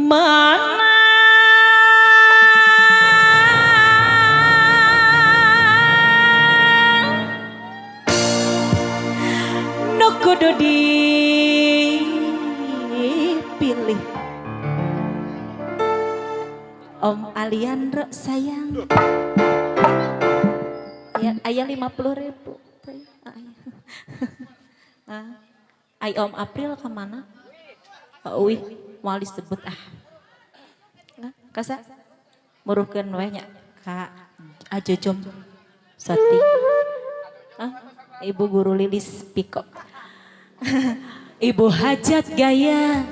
mana nu kudu dipilih. Om Aliandro sayang ya, ayah 50.000 ay Om April kemana? Wih mau disebut kasa muruhkeun we nya ka Ajojom Soti Ibu Guru Lilis Piko Ibu Hajat gaya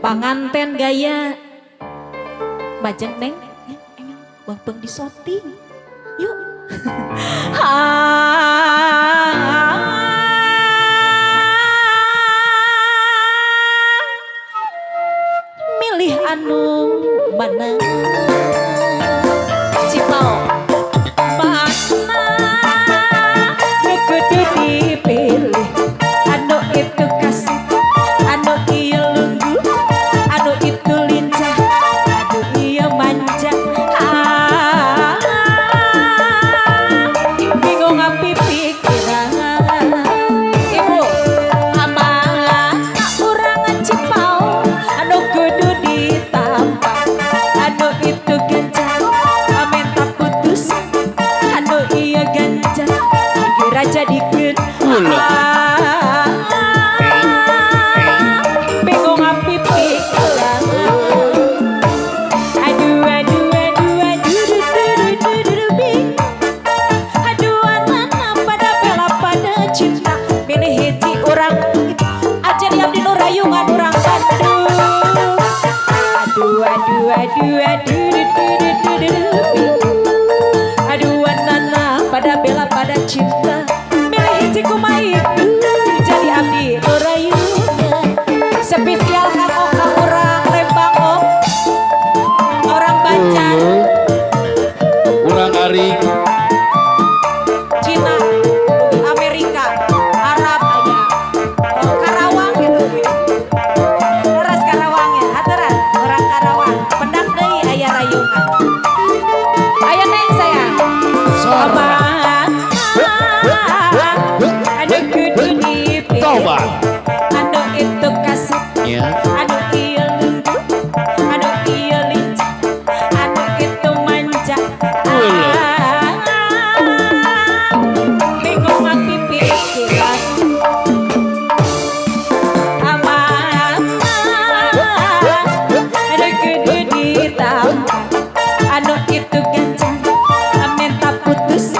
panganten gaya bajeng neng bang di Soti yuk milih anu mana Cipau mana nu kudu dipilih anu itu kasih anu ieu lunggu anu itu lincah anu ieu manja bingung api pikiran ibu aman urang Cipau anu kudu ditampak anu itu gencar amenta putus anu ieu ganjar kira jadikeun bingung api pikiran aduh aduh aduh aduh aduh aduh pada bela pada cinta milih hiji urang aja diabdi nu rayungan urang Bandung aduh aduh aduh aduh aduh nana pada bela pada cinta milih hiji kumaha itu jadi abdi nu rayungan spesial kanggo ka urang Lembang Om orang Banjar urang Aring Cina Amerika Arab aja Karawang gitu leres Karawang ya hateran orang Karawang pendak deui aya rayungan aya neng sayang aman anu kudu dipilih coba anu itu kasih ya anu ieu lunggu anu ieu lincah anu itu manja bingung api pikiran aman anu kudu ditampak anu itu gancang amenta putus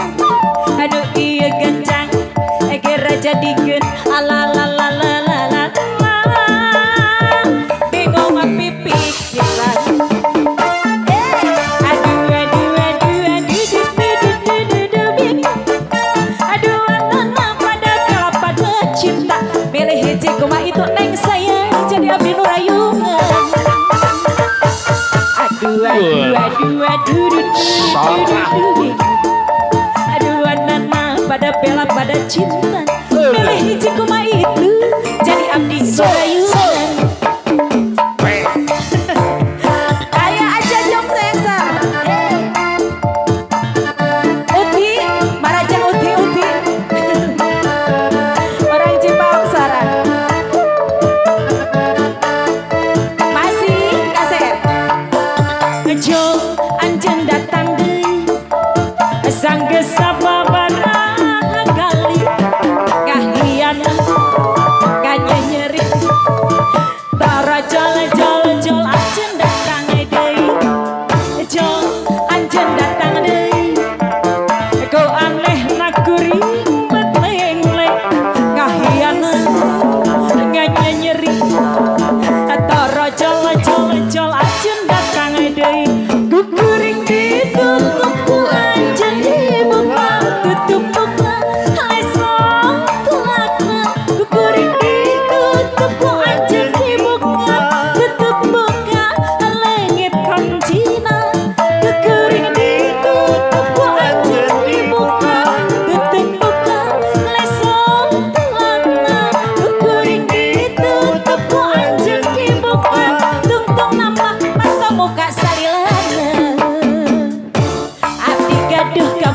anu ieu gancang egera jadikeun ala bingung api pikiran aduh aduh aduh aduh bingung aduh nana pada bela pada cinta milih hiji kumaha itu neng sayang jadi abdi nu rayungan aduh aduh aduh aduh aduh nana pada bela pada cinta milih hiji kumaha itu jadi abdi nu rayungan aya aja jom sesa Uti Marajang Uti orang Cipauk sarang masih kaset ngejo anjeun datang deui sanggeus sababaraha kali kahian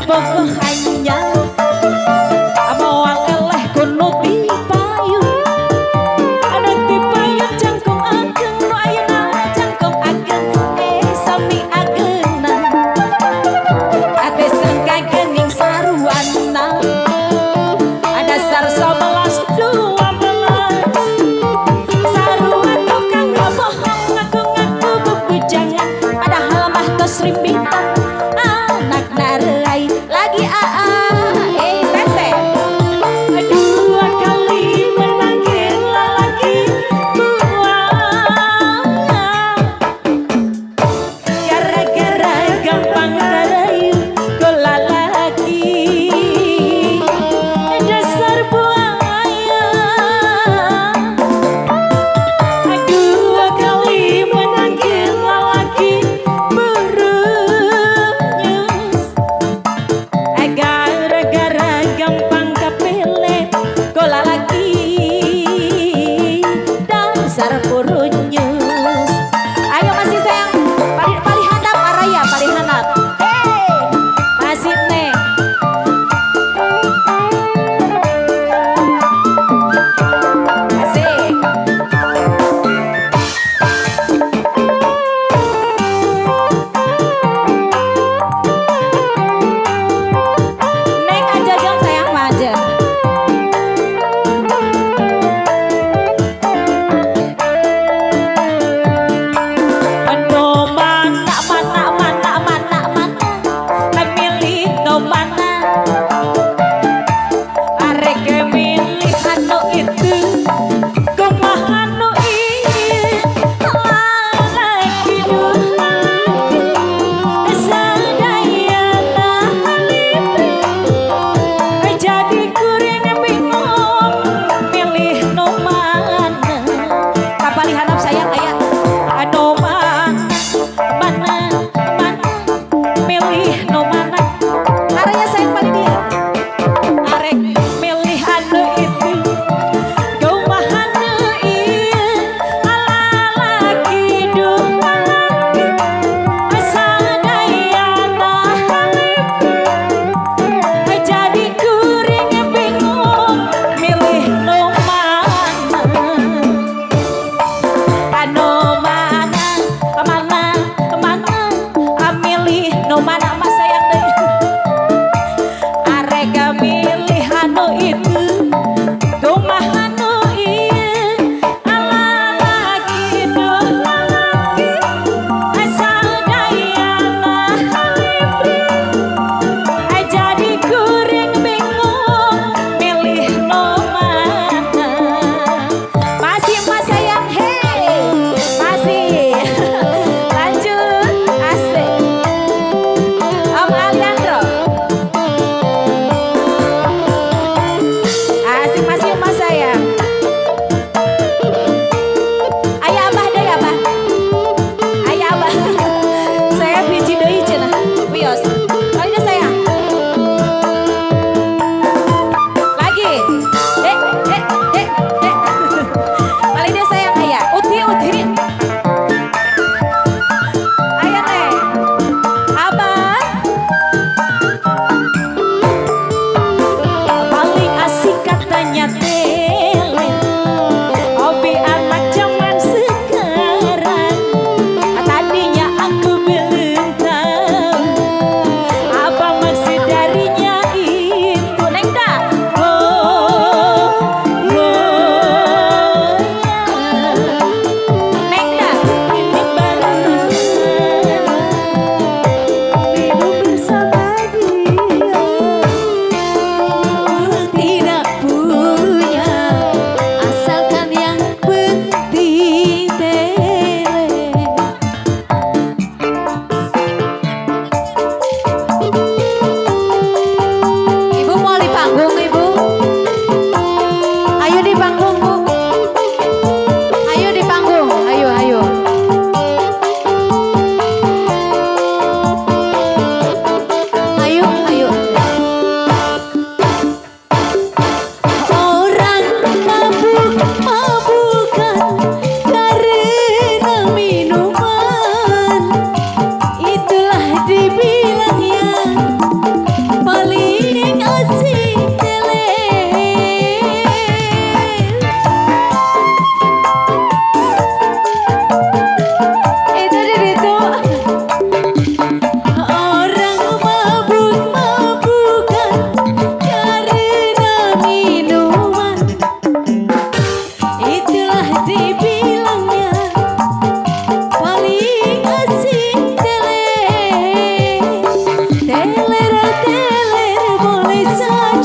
bogoh hanya amawal eleh kuno tipayu ada tipayu jangkung ageng no ayana jangkung ageng sami agenan ate sengka gening saruana ada sar 11 12 saruan tukang bohong ngaku-ngaku bebujangan padahal mah tos rimbitan anak narai lagi tete dua kali menanggil lagi buang gara-gara gampang ngarayu gola lagi dasar buaya dua kali menanggil lagi burung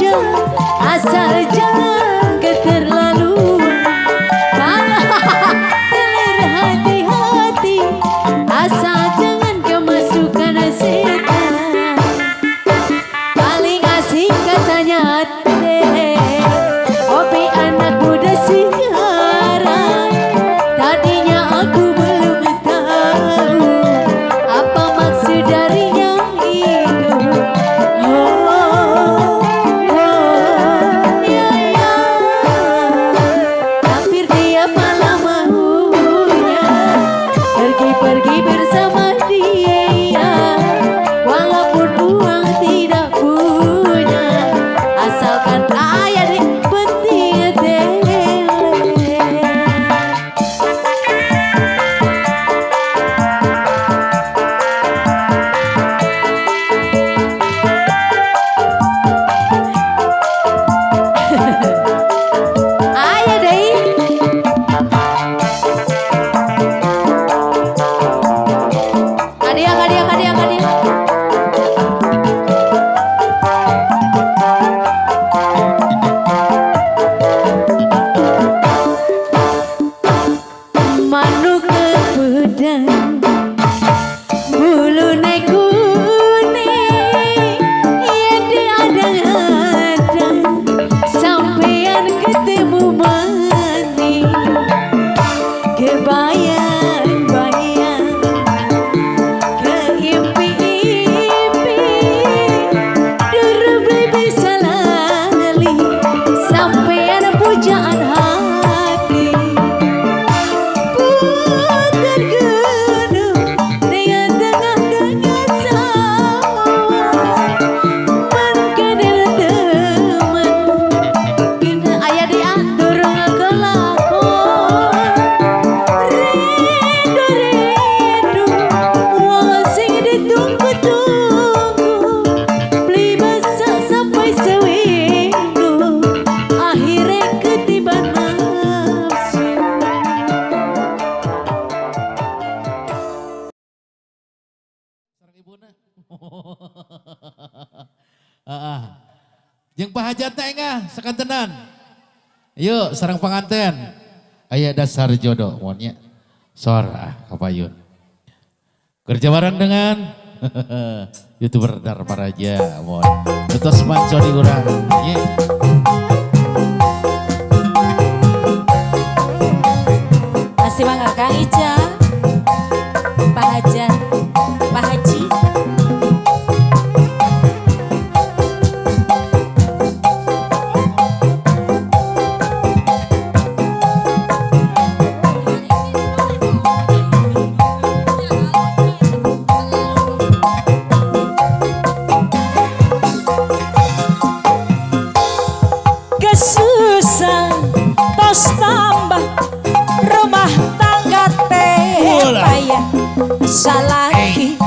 saja, asal jangan keterlaluan. Teler hati-hati, asal jangan kemasukan setan. Paling asik katanya teh, opi anak muda sekarang. Tadinya aku belum tahu apa maksud darinya itu. Ya ya, hampir dia malah maunya pergi-pergi bersama dia, walaupun uang tidak punya, asalkan ayah di penting tele. Ayah deh. Kadia. Manuk pedang, bulu naik kuning, yang diadang-adang, sampean ketemu mani, kebayang-bayang, keimpi-impi, durung bisa lali, sampean pujaan hati. Putar gunung dengan tengah-tengah sawah, mengkadil teman, kita ayah dia dorong kelakon. Rindu-rindu, wong sing ditunggu-tunggu, beli masak sampai seminggu, akhirnya ketiban nafsu. Sareng ibuna. Jeung pahajat teh engah sakantenan. Yuk sareng panganten. Aya dasar jodoh mohonnya. Sor kapayun. Kerja bareng dengan YouTuber Dar Paraja mohon. Tutos manco di urang. Ye. Masih mangga Kang Ica, Pak Haja, Pak Haji. Kesusahan tos tambah, rumah tangga teh payah, salaki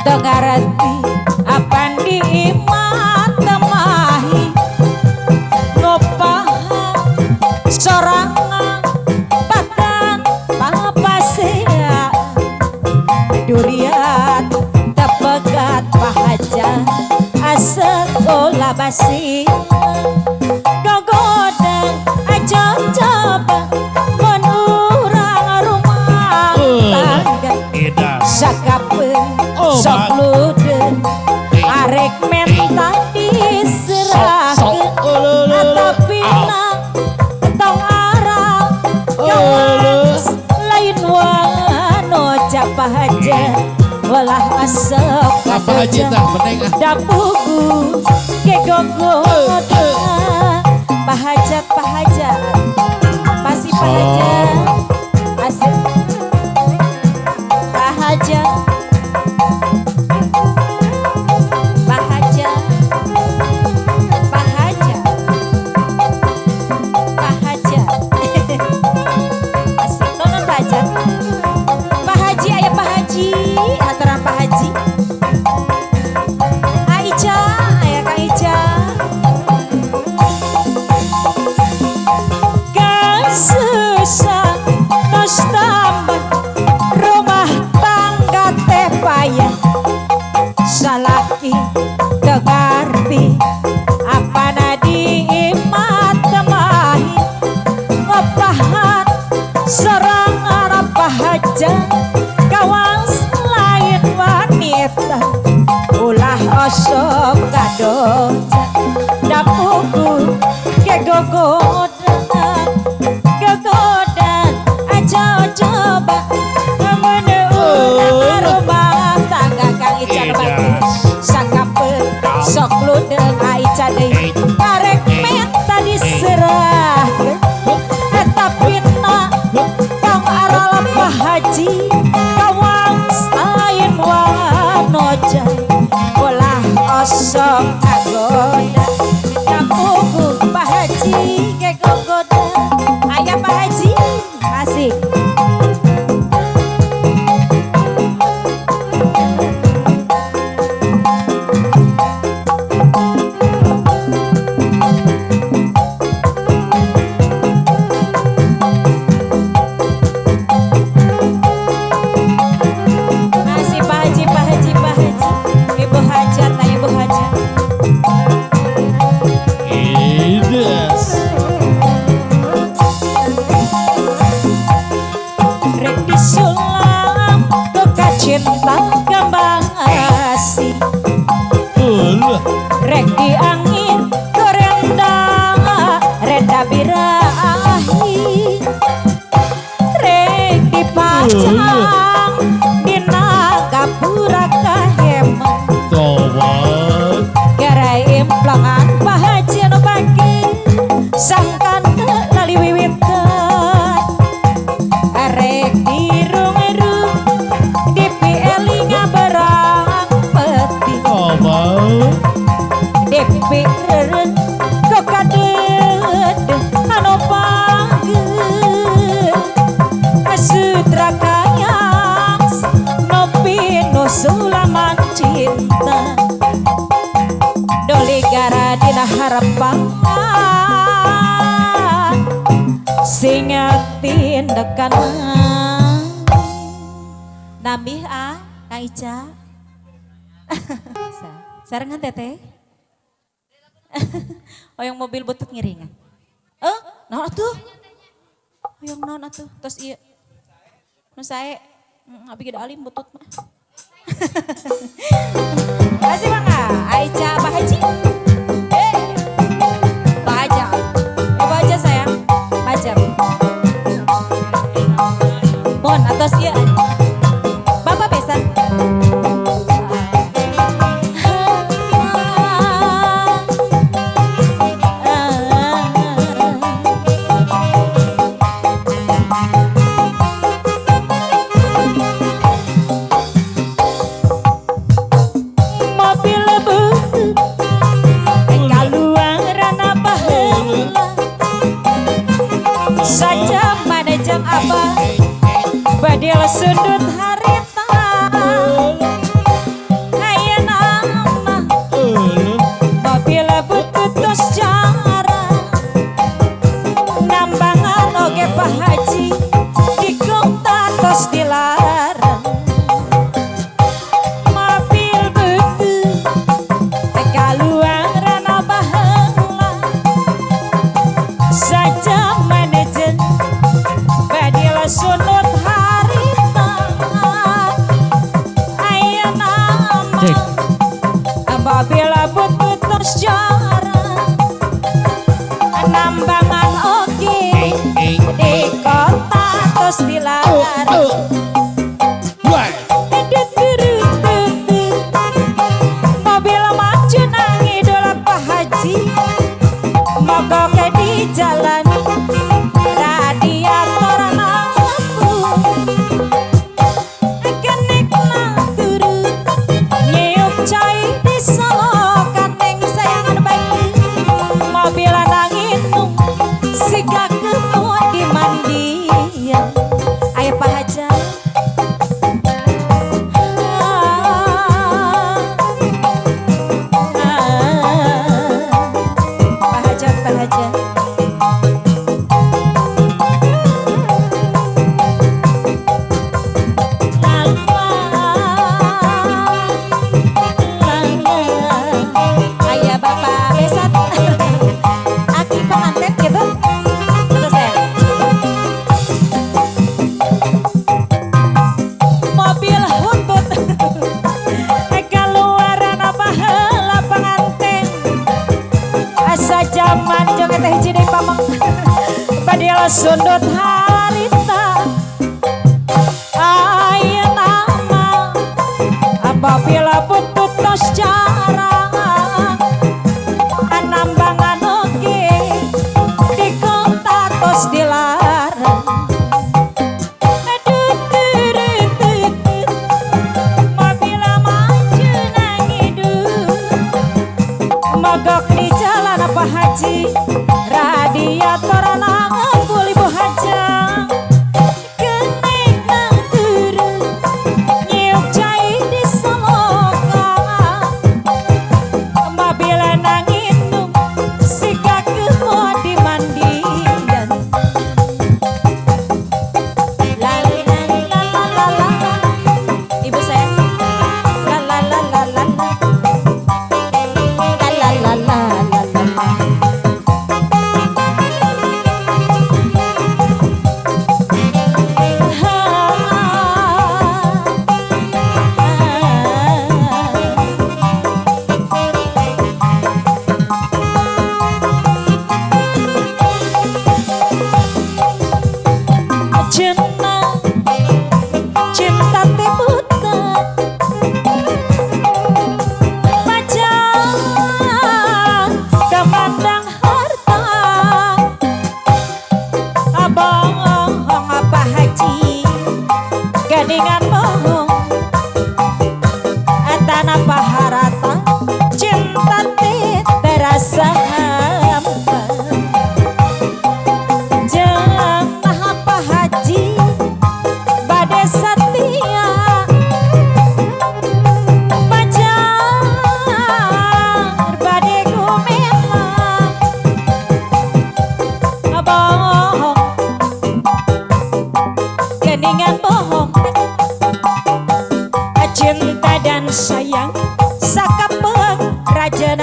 dengarati apan di matemahi, ngopahan sorangan patang papasea, durian tepegat pahaja asekolah basi. Gogodang aja coba menurang rumah tangga, sakapeung sok ludeun arek menta diserahkeun, atapina tong arang gawas lain wano capah aja walah masuk Apa haji tah penting ah. dapugu ke gogodang pahajat pasti pahajat asik pahajat asik nonon pahajat Pak Haji aya Pak Haji aturan Pak Haji Aica aya Kang Ica. Susah tos tambah rumah tangga teh payah, salaki tegarti apa goda dapuku ke gogoda aja coba menuju rumah tangga Kang Ican batu sakapeun sok ludeng Aican deui karek menta diserah tapi tak kang aral Pak Haji kawang sain wanoja ulah osok agoda kapuku Pak Haji ke gogoda ayah Pak Haji asik. Cinta kembang asih rek di angin korenda reda birahi rek di pacang dina gapura kaheman gara implangan Pak Haji anu bagi sangkan lali wiwitan rek di Depi reren kok kadet anu panggil sutra kayang nopi nu sulaman cinta doli gara dina harapan singa tindakan nambih Kang Ica sarengan teteh yang mobil butut ngiringan naon atuh yang naon atuh tos ieu nu sae abi gede alim butut mah kasih mangga Aica Pak Haji Pak Haja Ibu Haja sayang Haja mohon atas ieu Bapak besan saja manajang apa badil sundut harita ayeuna mah mobil butut tos jara nambangan oge Pak Haji dikota tos dilarang mobil butut kaluang rana baheula saja sunut harita ayeuna mah babila butut tos jara nambangan oge di kota tos dilarang mobil maju nang idola Pak Haji mogok di jalan radiator Ayah Pak Haja sundut harita ayo nama apabila putus jarang anambangan oke di kota tos dilarang mabila maju nang hidup mogok di jalan apa haji radiator nangan pulih bohajang kenek nang turun nyiuk cai di soloka mabila nang inung sika kemo di mandian la la la la la la ibu saya la la la la la la la la la la cinta teh buta pacar kemandang harta abang apa haji gadingan bohong tanah paharata cinta teh terasa hampa jangan apa haji bade setia pacar bade gumela bohong geningan bohong cinta dan sayang sakapeng raja